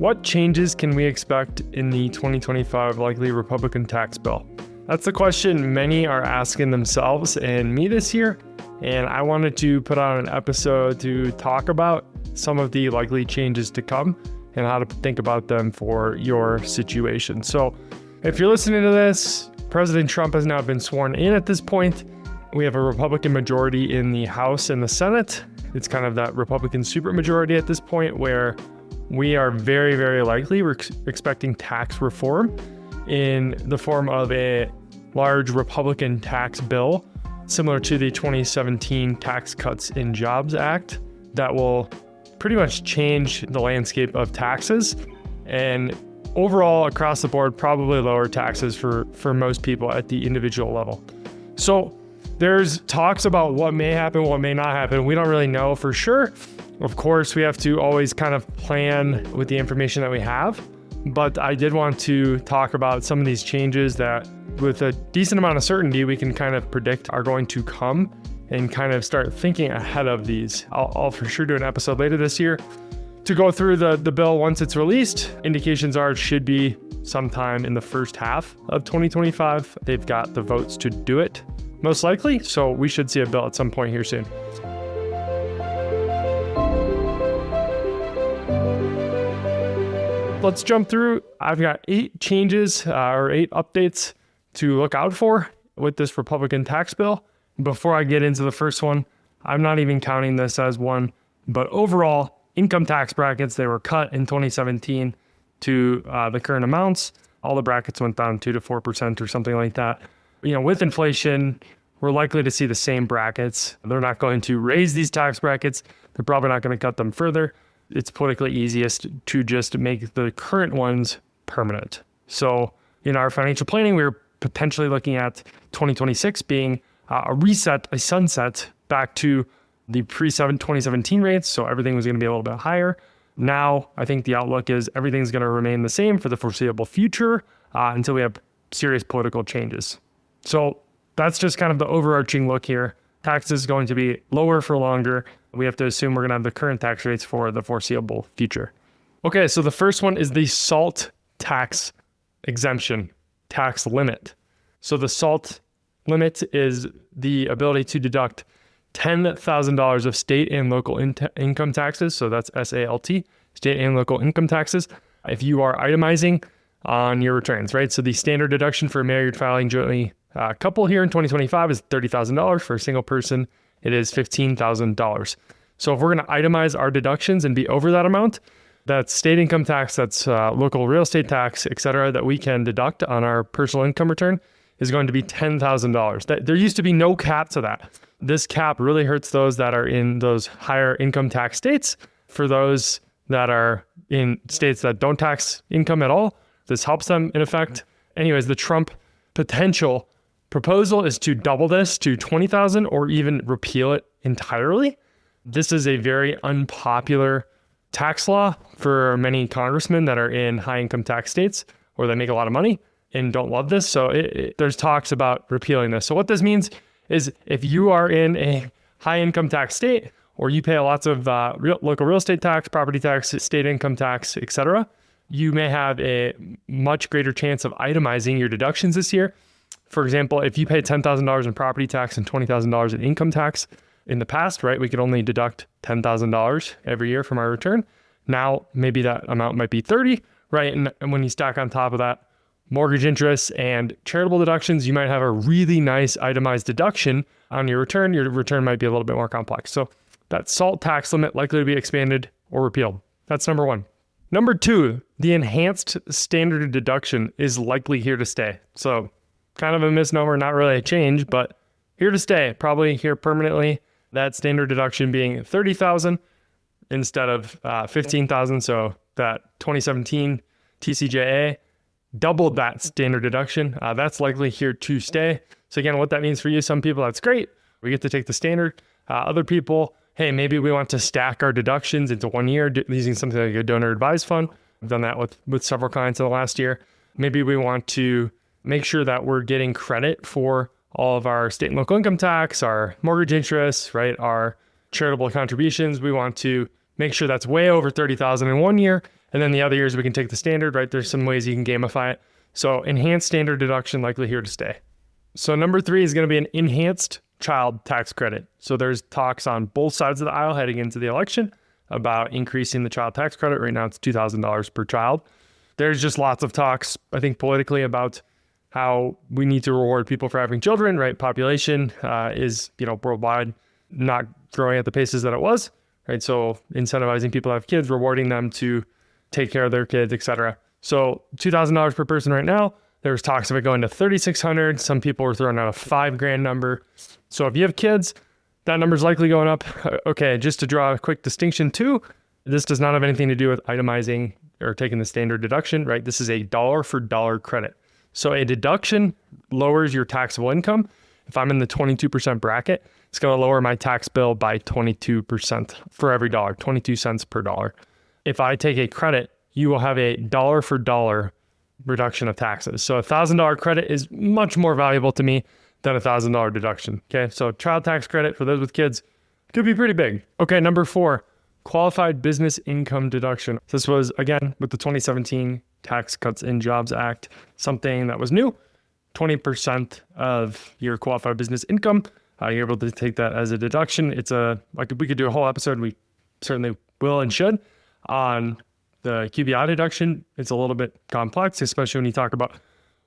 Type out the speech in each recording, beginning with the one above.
What changes can we expect in the 2025 likely Republican tax bill? That's the question many are asking themselves and me this year. And I wanted to put out an episode to talk about some of the likely changes to come and how to think about them for your situation. So if you're listening to this, President Trump has now been sworn in at this point. We have a Republican majority in the House and the Senate. It's kind of that Republican supermajority at this point where we are very, very likely, we're expecting tax reform in the form of a large Republican tax bill, similar to the 2017 Tax Cuts and Jobs Act, that will pretty much change the landscape of taxes and overall across the board, probably lower taxes for most people at the individual level. So there's talks about what may happen, what may not happen. We don't really know for sure. Of course, we have to always kind of plan with the information that we have. But I did want to talk about some of these changes that with a decent amount of certainty, we can kind of predict are going to come and kind of start thinking ahead of these. I'll for sure do an episode later this year to go through the bill once it's released. Indications are it should be sometime in the first half of 2025. They've got the votes to do it, most likely. So we should see a bill at some point here soon. Let's jump through. I've got 8 changes or 8 updates to look out for with this Republican tax bill. Before I get into the first one, I'm not even counting this as one, but overall income tax brackets, they were cut in 2017 to the current amounts. All the brackets went down 2 to 4% or something like that. You know, with inflation, we're likely to see the same brackets. They're not going to raise these tax brackets. They're probably not going to cut them further. It's politically easiest to just make the current ones permanent. So in our financial planning, we're potentially looking at 2026 being a reset, a sunset back to the pre-2017 rates. So everything was going to be a little bit higher. Now, I think the outlook is everything's going to remain the same for the foreseeable future until we have serious political changes. So that's just kind of the overarching look here. Taxes going to be lower for longer. We have to assume we're going to have the current tax rates for the foreseeable future. Okay, so the first one is the SALT tax exemption tax limit. So the SALT limit is the ability to deduct $10,000 of state and local income taxes. So that's SALT, state and local income taxes, if you are itemizing on your returns, right? So the standard deduction for a married filing jointly couple here in 2025 is $30,000. For a single person, it is $15,000. So if we're going to itemize our deductions and be over that amount, that's state income tax, that's local real estate tax, et cetera, that we can deduct on our personal income return is going to be $10,000. There used to be no cap to that. This cap really hurts those that are in those higher income tax states. For those that are in states that don't tax income at all, this helps them in effect. Anyways, the Trump potential proposal is to double this to $20,000 or even repeal it entirely. This is a very unpopular tax law for many congressmen that are in high income tax states or that make a lot of money and don't love this. So there's talks about repealing this. So what this means is if you are in a high income tax state or you pay lots of local real estate tax, property tax, state income tax, et cetera, you may have a much greater chance of itemizing your deductions this year. For example, if you pay $10,000 in property tax and $20,000 in income tax in the past, right, we could only deduct $10,000 every year from our return. Now, maybe that amount might be 30, right? And when you stack on top of that mortgage interest and charitable deductions, you might have a really nice itemized deduction on your return. Your return might be a little bit more complex. So that SALT tax limit likely to be expanded or repealed. That's number one. Number 2, the enhanced standard deduction is likely here to stay. So kind of a misnomer, not really a change, but here to stay, probably here permanently. That standard deduction being $30,000 instead of $15,000. So that 2017 TCJA doubled that standard deduction. That's likely here to stay. So again, what that means for you, some people, that's great. We get to take the standard. Other people, hey, maybe we want to stack our deductions into 1 year using something like a donor advised fund. I've done that with several clients in the last year. Maybe we want to make sure that we're getting credit for all of our state and local income tax, our mortgage interests, right? Our charitable contributions. We want to make sure that's way over $30,000 in 1 year And then the other years we can take the standard, right? There's some ways you can gamify it. So enhanced standard deduction likely here to stay. So number 3 is going to be an enhanced child tax credit. So there's talks on both sides of the aisle heading into the election about increasing the child tax credit. Right now it's $2,000 per child. There's just lots of talks, I think, politically about how we need to reward people for having children, right? Population is, worldwide not growing at the paces that it was, right? So incentivizing people to have kids, rewarding them to take care of their kids, etc. So $2,000 per person right now. There's talks of it going to $3,600. Some people were throwing out a $5,000 number. So if you have kids, that number's likely going up. Okay, just to draw a quick distinction too, this does not have anything to do with itemizing or taking the standard deduction, right? This is a dollar for dollar credit. So a deduction lowers your taxable income. If I'm in the 22% bracket, it's going to lower my tax bill by 22% for every dollar, 22 cents per dollar. If I take a credit, you will have a dollar for dollar reduction of taxes. So $1,000 credit is much more valuable to me than $1,000 deduction. Okay, so child tax credit for those with kids could be pretty big. Okay, number 4, qualified business income deduction. This was, again, with the 2017 Tax Cuts and Jobs Act, something that was new. 20% of your qualified business income, you're able to take that as a deduction. It's like we could do a whole episode, we certainly will and should, on the QBI deduction. It's a little bit complex, especially when you talk about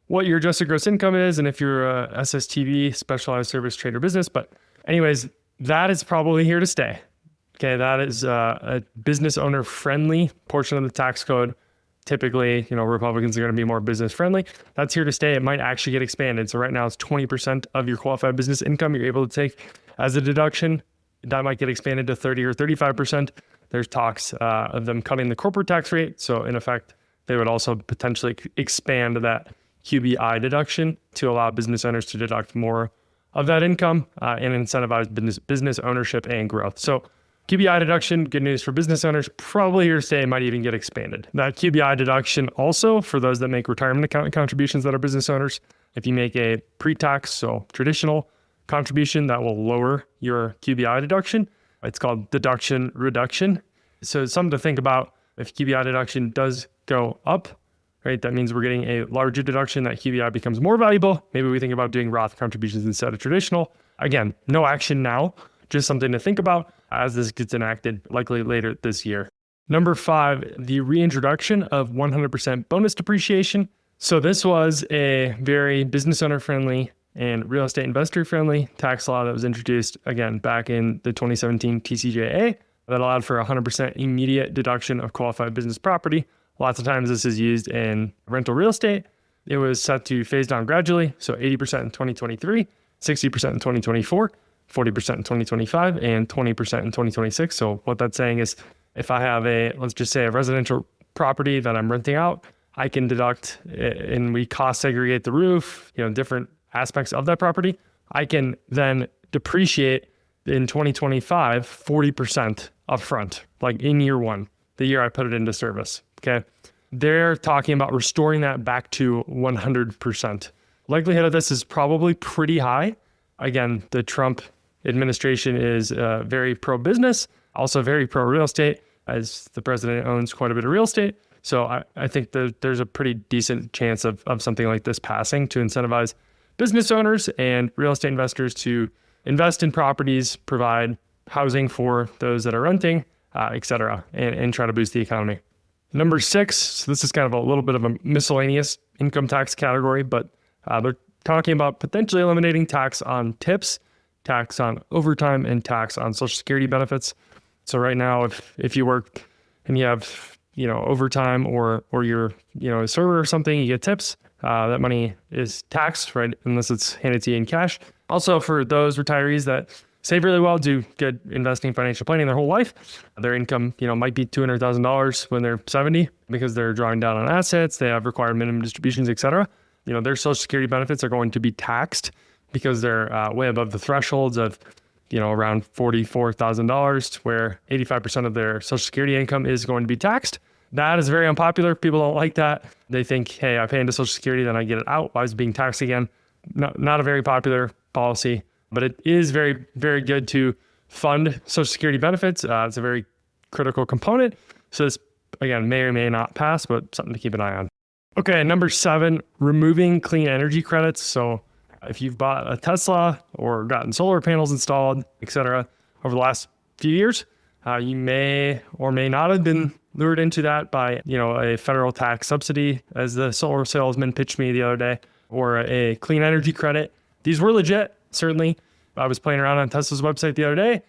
what your adjusted gross income is and if you're a SSTB, specialized service trade or business. But anyways, that is probably here to stay. Okay, that is a business owner friendly portion of the tax code. Typically, Republicans are going to be more business friendly. That's here to stay. It might actually get expanded. So right now it's 20% of your qualified business income you're able to take as a deduction. That might get expanded to 30 or 35%. There's talks of them cutting the corporate tax rate. So in effect, they would also potentially expand that QBI deduction to allow business owners to deduct more of that income and incentivize business ownership and growth. So QBI deduction, good news for business owners, probably here to stay, might even get expanded. That QBI deduction also for those that make retirement account contributions that are business owners. If you make a pre-tax, so traditional contribution, that will lower your QBI deduction. It's called deduction reduction. So it's something to think about. If QBI deduction does go up, right, that means we're getting a larger deduction, that QBI becomes more valuable. Maybe we think about doing Roth contributions instead of traditional. Again, no action now, just something to think about as this gets enacted, likely later this year. Number 5, the reintroduction of 100% bonus depreciation. So this was a very business owner friendly and real estate investor friendly tax law that was introduced, again, back in the 2017 TCJA that allowed for 100% immediate deduction of qualified business property. Lots of times this is used in rental real estate. It was set to phase down gradually. So 80% in 2023, 60% in 2024, 40% in 2025, and 20% in 2026. So what that's saying is if I have let's just say a residential property that I'm renting out, I can deduct, and we cost segregate the roof, different aspects of that property. I can then depreciate in 2025, 40% upfront, like in year 1, the year I put it into service. Okay. They're talking about restoring that back to 100%. Likelihood of this is probably pretty high. Again, the Trump administration is very pro-business, also very pro-real estate, as the president owns quite a bit of real estate. So I think there's a pretty decent chance of something like this passing to incentivize business owners and real estate investors to invest in properties, provide housing for those that are renting, et cetera, and try to boost the economy. Number 6, so this is kind of a little bit of a miscellaneous income tax category, but they're talking about potentially eliminating tax on tips, tax on overtime, and tax on Social Security benefits. So right now, if you work and you have overtime or you're a server or something, you get tips. That money is taxed, right? Unless it's handed to you in cash. Also, for those retirees that save really well, do good investing, financial planning their whole life, their income, might be $200,000 when they're 70 because they're drawing down on assets. They have required minimum distributions, et cetera. Their Social Security benefits are going to be taxed because they're way above the thresholds of, around $44,000, where 85% of their Social Security income is going to be taxed. That is very unpopular. People don't like that. They think, hey, I pay into Social Security, then I get it out. Why is it being taxed again? Not a very popular policy, but it is very, very good to fund Social Security benefits. It's a very critical component. So this, again, may or may not pass, but something to keep an eye on. Okay, number 7, removing clean energy credits. So if you've bought a Tesla or gotten solar panels installed, etc., over the last few years, you may or may not have been lured into that by, a federal tax subsidy, as the solar salesman pitched me the other day, or a clean energy credit. These were legit, certainly. I was playing around on Tesla's website the other day,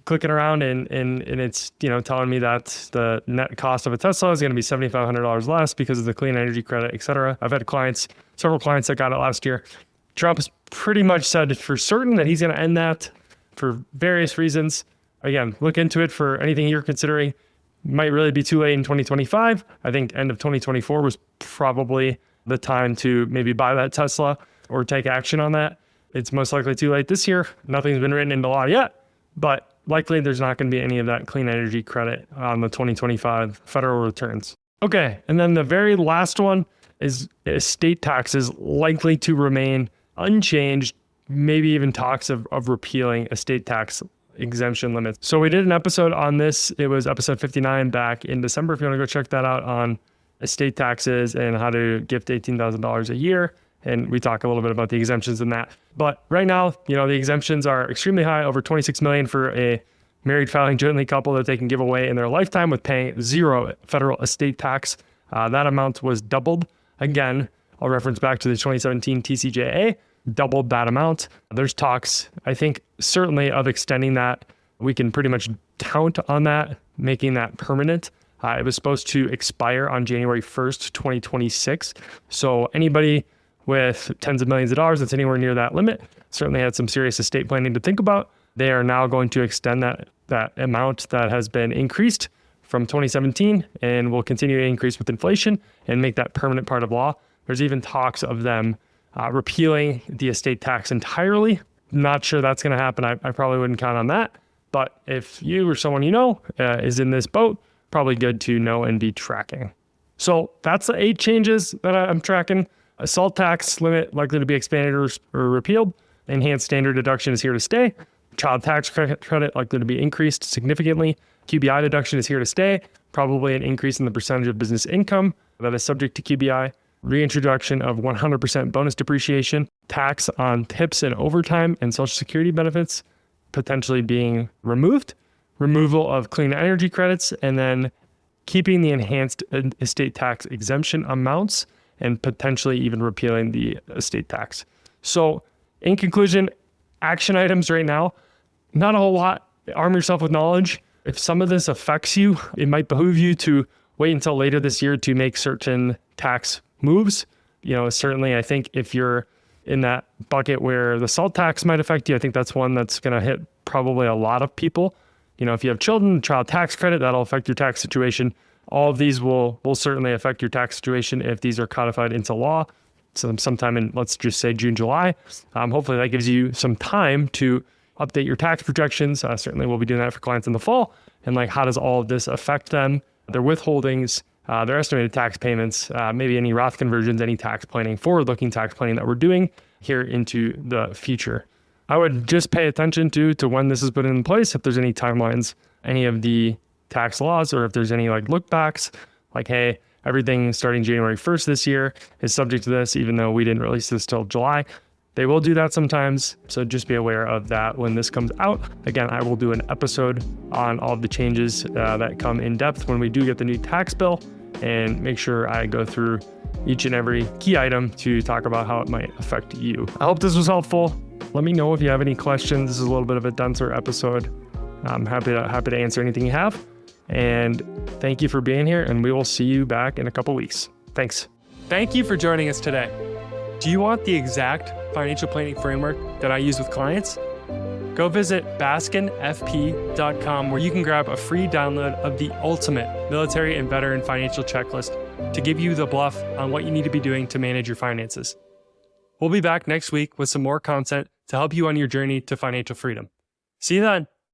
clicking around, and it's telling me that the net cost of a Tesla is going to be $7,500 less because of the clean energy credit, etc. I've had several clients that got it last year. Trump has pretty much said for certain that he's going to end that for various reasons. Again, look into it for anything you're considering. Might really be too late in 2025. I think end of 2024 was probably the time to maybe buy that Tesla or take action on that. It's most likely too late this year. Nothing's been written into law yet, but likely there's not going to be any of that clean energy credit on the 2025 federal returns. Okay, and then the very last one is estate taxes likely to remain unchanged, maybe even talks of repealing estate tax exemption limits. So we did an episode on this. It was episode 59 back in December. If you want to go check that out, on estate taxes and how to gift $18,000 a year. And we talk a little bit about the exemptions in that. But right now, the exemptions are extremely high, over $26 million for a married filing jointly couple that they can give away in their lifetime with paying zero federal estate tax. That amount was doubled. Again, I'll reference back to the 2017 TCJA, doubled that amount. There's talks, I think, certainly of extending that. We can pretty much count on that, making that permanent. It was supposed to expire on January 1st, 2026. So anybody with tens of millions of dollars that's anywhere near that limit certainly had some serious estate planning to think about. They are now going to extend that amount that has been increased from 2017 and will continue to increase with inflation and make that permanent part of law. There's even talks of them repealing the estate tax entirely. Not sure that's going to happen. I probably wouldn't count on that. But if you or someone is in this boat, probably good to know and be tracking. So that's the 8 changes that I'm tracking. A salt tax limit likely to be expanded or repealed. Enhanced standard deduction is here to stay. Child tax credit likely to be increased significantly. QBI deduction is here to stay. Probably an increase in the percentage of business income that is subject to QBI. Reintroduction of 100% bonus depreciation. Tax on tips and overtime and Social Security benefits potentially being removed. Removal of clean energy credits, and then keeping the enhanced estate tax exemption amounts and potentially even repealing the estate tax. So in conclusion, action items right now, not a whole lot. Arm yourself with knowledge. If some of this affects you, it might behoove you to wait until later this year to make certain tax moves. Certainly I think if you're in that bucket where the salt tax might affect you, I think that's one that's going to hit probably a lot of people. If you have children, child tax credit, that'll affect your tax situation. All of these will certainly affect your tax situation if these are codified into law. So sometime in, let's just say June, July. Hopefully that gives you some time to update your tax projections. Certainly we'll be doing that for clients in the fall. And how does all of this affect them, their withholdings, their estimated tax payments, maybe any Roth conversions, any tax planning, forward-looking tax planning that we're doing here into the future. I would just pay attention to when this is put in place, if there's any timelines, any of the tax laws, or if there's any look backs, hey, everything starting January 1st this year is subject to this, even though we didn't release this till July. They will do that sometimes, so just be aware of that when this comes out. Again, I will do an episode on all of the changes that come in depth when we do get the new tax bill, and make sure I go through each and every key item to talk about how it might affect you. I hope this was helpful. Let me know if you have any questions. This is a little bit of a denser episode. I'm happy to answer anything you have. And thank you for being here, and we will see you back in a couple weeks. Thanks. Thank you for joining us today. Do you want the exact financial planning framework that I use with clients? Go visit baskinfp.com, where you can grab a free download of the ultimate military and veteran financial checklist to give you the bluff on what you need to be doing to manage your finances. We'll be back next week with some more content to help you on your journey to financial freedom. See you then.